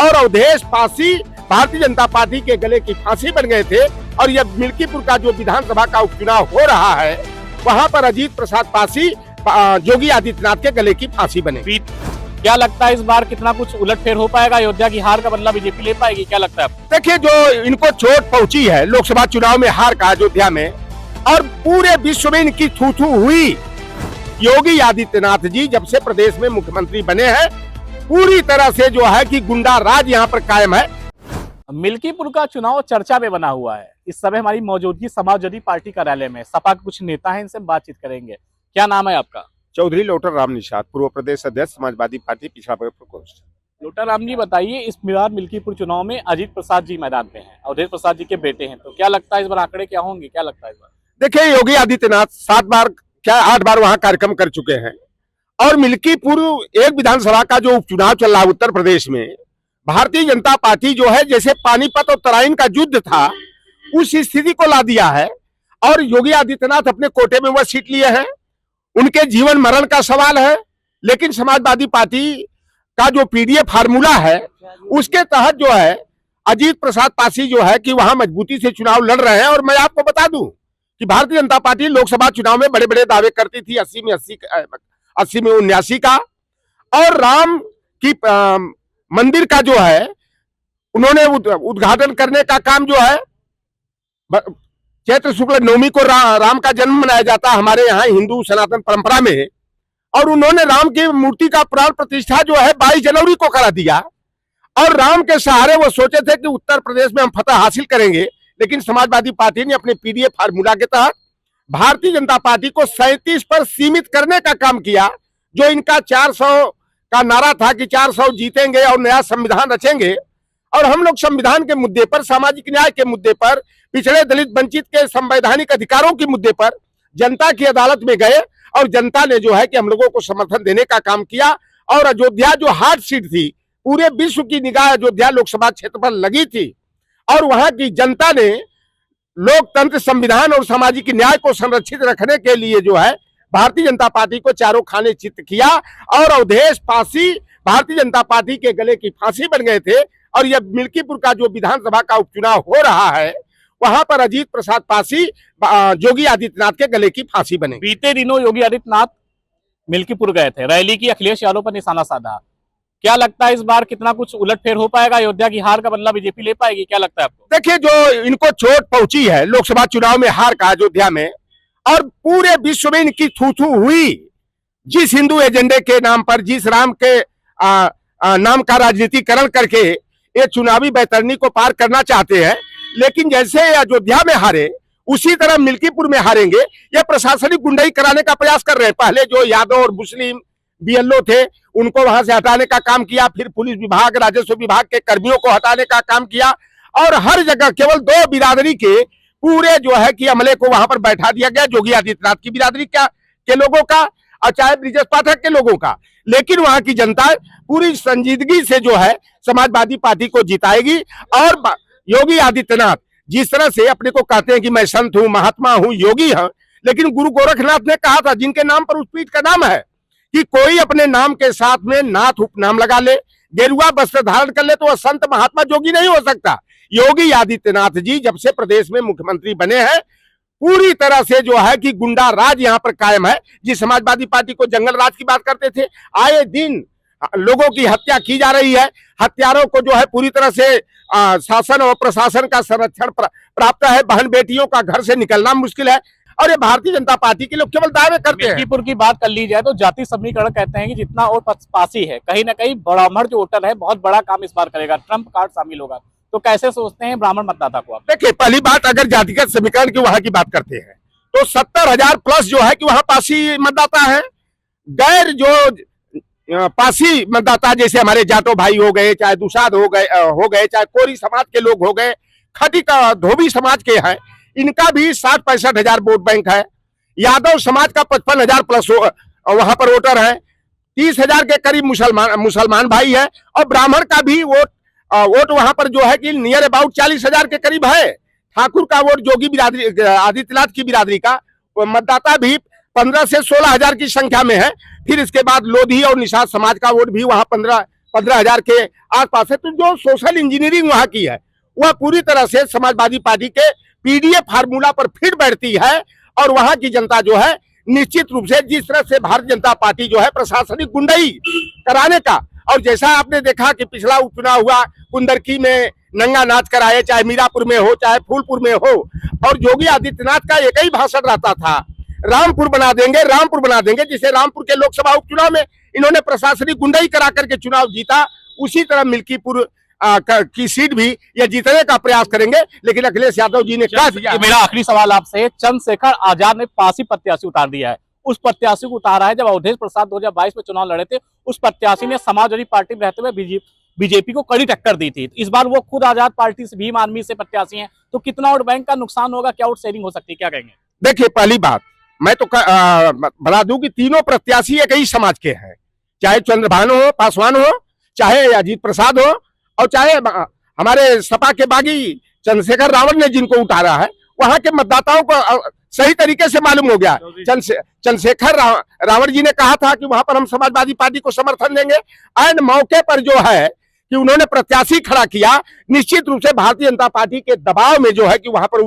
और अवधेश पासी भारतीय जनता पार्टी के गले की फांसी बन गए थे। और यह मिल्कीपुर का जो विधानसभा का उपचुनाव हो रहा है, वहां पर अजीत प्रसाद पासी योगी आदित्यनाथ के गले की फांसी बने। क्या लगता है इस बार कितना कुछ उलटफेर हो पाएगा? अयोध्या की हार का बदला बीजेपी ले पाएगी? क्या लगता है आपको? देखिए, जो इनको चोट पहुंची है लोकसभा चुनाव में हार का अयोध्या में, और पूरे विश्व में इनकी थू-थू हुई। योगी आदित्यनाथ जी जब से प्रदेश में मुख्यमंत्री बने हैं, पूरी तरह से जो है कि गुंडा राज यहाँ पर कायम है। मिल्कीपुर का चुनाव चर्चा में बना हुआ है। इस समय हमारी मौजूदगी समाजवादी पार्टी कार्यालय में, सपा के कुछ नेता हैं, इनसे बातचीत करेंगे। क्या नाम है आपका? चौधरी लोटर राम निषाद, पूर्व प्रदेश अध्यक्ष समाजवादी पार्टी पिछड़ा प्रकोष्ठ। लोटर राम जी, बताइए, इस बार मिल्कीपुर चुनाव में अजीत प्रसाद जी मैदान पे हैं, अवधेश प्रसाद जी के बेटे हैं, तो क्या लगता है इस बार आंकड़े क्या होंगे? क्या लगता है इस बार? देखिए, योगी आदित्यनाथ 7 बार क्या 8 बार वहां कार्यक्रम कर चुके हैं, और मिल्कीपुर एक विधानसभा का जो उपचुनाव चल रहा है उत्तर प्रदेश में, भारतीय जनता पार्टी जो है जैसे पानीपत और तराइन का युद्ध था, उस स्थिति को ला दिया है। और योगी आदित्यनाथ अपने कोटे में वह सीट लिए हैं, उनके जीवन मरण का सवाल है। लेकिन समाजवादी पार्टी का जो पीडीए फार्मूला है, उसके तहत जो है अजीत प्रसाद पासी जो है कि वहां मजबूती से चुनाव लड़ रहे हैं। और मैं आपको बता दूं कि भारतीय जनता पार्टी लोकसभा चुनाव में बड़े बड़े दावे करती थी, 80 में 79 का, और राम की मंदिर का जो है उन्होंने उद्घाटन करने का काम जो है, चैत्र शुक्ल नवमी को राम का जन्म मनाया जाता है हमारे यहाँ हिंदू सनातन परंपरा में, और उन्होंने राम की मूर्ति का प्राण प्रतिष्ठा जो है 22 जनवरी को करा दिया। और राम के सहारे वो सोचे थे कि उत्तर प्रदेश में हम फतह हासिल करेंगे। लेकिन समाजवादी पार्टी ने अपने पीडीए फार्मूला के तहत भारतीय जनता पार्टी को 37 पर सीमित करने का काम किया। जो इनका 400 का नारा था कि 400 जीतेंगे और नया संविधान रचेंगे, और हम लोग संविधान के मुद्दे पर, सामाजिक न्याय के मुद्दे पर, पिछड़े दलित वंचित के संवैधानिक अधिकारों के मुद्दे पर जनता की अदालत में गए, और जनता ने जो है कि हम लोगों को समर्थन देने का काम किया। और अयोध्या जो हार्ट सीट थी, पूरे विश्व की निगाह अयोध्या लोकसभा क्षेत्र पर लगी थी, और वहां की जनता ने लोकतंत्र, संविधान और सामाजिक न्याय को संरक्षित रखने के लिए जो है भारतीय जनता पार्टी को चारों खाने चित किया। और अवधेश पासी भारतीय जनता पार्टी के गले की फांसी बन गए थे। और यह मिल्कीपुर का जो विधानसभा का उपचुनाव हो रहा है, वहां पर अजीत प्रसाद पासी योगी आदित्यनाथ के गले की फांसी बने। बीते दिनों योगी आदित्यनाथ मिल्कीपुर गए थे, रैली की, अखिलेश यादव पर निशाना साधा। क्या लगता है इस बार कितना कुछ उलटफेर हो पाएगा? अयोध्या की हार का बदला बीजेपी ले पाएगी? क्या लगता है आपको? देखिए, जो इनको चोट पहुंची है लोकसभा चुनाव में हार का अयोध्या में, और पूरे विश्व में इनकी थू-थू हुई। जिस हिंदू एजेंडे के नाम पर, जिस राम के नाम का राजनीतिकरण करके ये चुनावी बैतरनी को पार करना चाहते हैं, लेकिन जैसे अयोध्या में हारे, उसी तरह मिल्कीपुर में हारेंगे। ये प्रशासनिक गुंडाई कराने का प्रयास कर रहे हैं। पहले जो यादव और मुस्लिम बीएलओ थे, उनको वहां से हटाने का काम किया, फिर पुलिस विभाग, राजस्व विभाग के कर्मियों को हटाने का काम किया, और हर जगह केवल 2 बिरादरी के पूरे जो है कि अमले को वहां पर बैठा दिया गया, योगी आदित्यनाथ की बिरादरी के लोगों का, और चाहे ब्रिजेश पाठक के लोगों का। लेकिन वहां की जनता पूरी संजीदगी से जो है समाजवादी पार्टी को जिताएगी। और योगी आदित्यनाथ जिस तरह से अपने को कहते हैं कि मैं संत हूं, महात्मा हूं, योगी हूं, लेकिन गुरु गोरखनाथ ने कहा था, जिनके नाम पर उस पीठ का नाम है, कि कोई अपने नाम के साथ में नाथ उपनाम लगा ले, गेरुआ वस्त्र धारण कर ले, तो वह संत महात्मा जोगी नहीं हो सकता। योगी आदित्यनाथ जी जब से प्रदेश में मुख्यमंत्री बने हैं, पूरी तरह से जो है कि गुंडा राज यहाँ पर कायम है। जिस समाजवादी पार्टी को जंगल राज की बात करते थे, आए दिन लोगों की हत्या की जा रही है। हत्यारों को जो है पूरी तरह से शासन और प्रशासन का संरक्षण प्राप्त है। बहन बेटियों का घर से निकलना मुश्किल है, और ये भारतीय जनता पार्टी के लोग केवल दावे करते हैं। मिल्कीपुर की बात कर ली जाए तो जाति समीकरण कहते हैं कि जितना वोट पासी है, कहीं ना कहीं ब्राह्मण जो वोटर है बहुत बड़ा काम इस बार करेगा, ट्रम्प कार्ड शामिल होगा। तो कैसे सोचते हैं ब्राह्मण मतदाता को आप? देखिए, पहली बात, अगर जातिगत समीकरण की वहां की बात करते हैं तो 70,000 प्लस जो है कि वहां पासी मतदाता है। गैर जो पासी मतदाता, जैसे हमारे जाटो भाई हो गए, चाहे दुसाध हो गए, चाहे कोरी समाज के लोग हो गए, खटिक धोबी समाज के हैं, इनका भी 60-65 हजार वोट बैंक है। यादव समाज का 55,000 प्लस वहां पर वोटर है। 30,000 के करीब मुसलमान भाई है, और ब्राह्मण का भी वोट वहां पर जो है कि नियर अबाउट 40,000 के करीब है। ठाकुर का वोट योगी बिरादरी, आदित्यनाथ की बिरादरी का मतदाता भी 15 से 16,000 की संख्या में है। फिर इसके बाद लोधी और निषाद समाज का वोट भी वहां 15,000 के आसपास है। तो जो सोशल इंजीनियरिंग वहां की है वह पूरी तरह से समाजवादी पार्टी के पीडीए फार्मूला पर फिट बैठती है और वहां की जनता जो है निश्चित रूप से जिस तरह से भारतीय जनता पार्टी जो है प्रशासनिक गुंडाई कराने का, और जैसा आपने देखा कि पिछला उपचुनाव हुआ कुंदरकी में नंगा नाच कराए, चाहे मीरापुर में हो चाहे फूलपुर में हो, और योगी आदित्यनाथ का एक ही भाषण रहता था, रामपुर बना देंगे, रामपुर बना देंगे। जिसे रामपुर के लोकसभा उपचुनाव में इन्होंने प्रशासनिक गुंडाई करा करके चुनाव जीता, उसी तरह मिल्कीपुर की सीट भी ये जीतने का प्रयास करेंगे। लेकिन अखिलेश यादव जी ने कहा दिया। मेरा आखिरी सवाल आपसे, चंद्रशेखर आजाद ने 85 प्रत्याशी उतार दिया है, उस प्रत्याशी को उतारा है। जब अवधेश प्रसाद 2022 में चुनाव लड़े थे, उस प्रत्याशी ने समाजवादी पार्टी में रहते हुए बीजेपी को कड़ी टक्कर दी थी। इस बार वो खुद आजाद पार्टी से, भीम आर्मी से प्रत्याशी हैं, तो कितना वोट बैंक का नुकसान होगा, क्या वोट शेयरिंग हो सकती है, क्या कहेंगे? देखिए, पहली बात मैं तो बता दूं कि तीनों प्रत्याशी एक ही समाज के हैं, चाहे चंद्रभानु हो, पासवान हो, चाहे अजीत प्रसाद हो, और चाहे हमारे सपा के बागी चंद्रशेखर रावण ने जिनको उतारा है। वहां के मतदाताओं को सही तरीके से मालूम हो गया। चंद्रशेखर रावण जी ने कहा था कि वहां पर हम समाजवादी पार्टी को समर्थन देंगे, एंड मौके पर जो है कि उन्होंने प्रत्याशी खड़ा किया। निश्चित रूप से भारतीय जनता पार्टी के दबाव में जो है कि वहां पर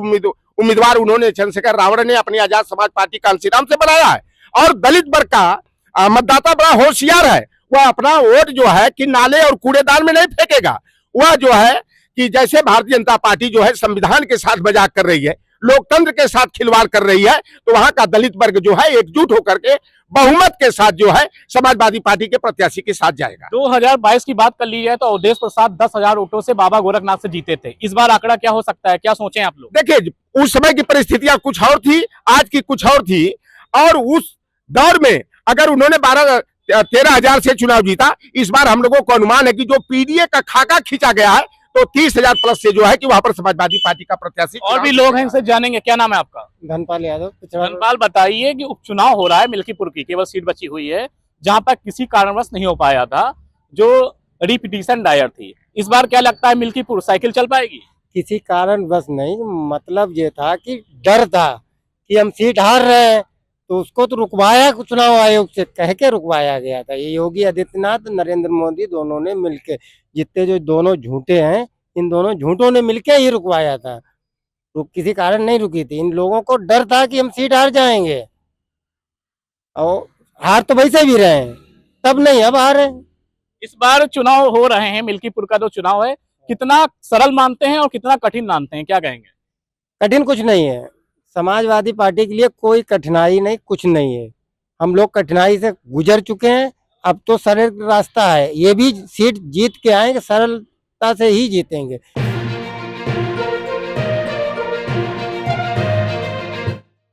उम्मीदवार उन्होंने चंद्रशेखर रावण ने अपनी आजाद समाज पार्टी कांसीराम से बनाया है। और दलित वर्ग का मतदाता बड़ा होशियार है, वह अपना वोट जो है कि नाले और कूड़ेदान में नहीं फेंकेगा। वह जो है कि जैसे भारतीय जनता पार्टी जो है संविधान के साथ मजाक कर रही है, लोकतंत्र के साथ खिलवाड़ कर रही है, तो वहां का दलित वर्ग जो है एकजुट होकर के बहुमत के साथ जो है समाजवादी पार्टी के प्रत्याशी के साथ जाएगा। 2022 की बात कर ली जाए तो अवधेश प्रसाद 10,000 वोटों से बाबा गोरखनाथ से जीते थे। इस बार आंकड़ा क्या हो सकता है, क्या सोचें आप लोग? देखिए, उस समय की परिस्थितियां कुछ और थी, आज की कुछ और थी, और उस दौर में अगर उन्होंने 13,000 से चुनाव जीता, इस बार हम लोगों को अनुमान है कि जो पीडीए का खाका खींचा गया है तो 30,000 प्लस से जो है कि वहां पर समाजवादी पार्टी का प्रत्याशी। और भी लोग हैं, इनसे जानेंगे। क्या नाम है आपका? धनपाल यादव। धनपाल, बताइए कि उपचुनाव हो रहा है, मिल्कीपुर की केवल सीट बची हुई है जहां पर किसी कारणवश नहीं हो पाया था, जो रिपिटीशन दायर थी। इस बार क्या लगता है, मिल्कीपुर साइकिल चल पाएगी? किसी कारण बस नहीं, मतलब ये था कि डर था कि हम सीट हार रहे हैं, तो उसको तो रुकवाया, चुनाव आयोग से कह के रुकवाया गया था। ये योगी आदित्यनाथ, नरेंद्र मोदी दोनों ने मिलके, जितने जो दोनों झूठे हैं, इन दोनों झूठों ने मिलके ही रुकवाया था। तो किसी कारण नहीं रुकी थी। इन लोगों को डर था कि हम सीट हार जाएंगे, और हार तो वैसे भी रहे हैं, तब नहीं अब हार रहे। इस बार चुनाव हो रहे हैं, मिल्कीपुर का जो चुनाव है, कितना सरल मानते हैं और कितना कठिन मानते हैं, क्या कहेंगे? कठिन कुछ नहीं है, समाजवादी पार्टी के लिए कोई कठिनाई नहीं, कुछ नहीं है। हम लोग कठिनाई से गुजर चुके हैं, अब तो सरल रास्ता है। ये भी सीट जीत के आएंगे, सरलता से ही जीतेंगे।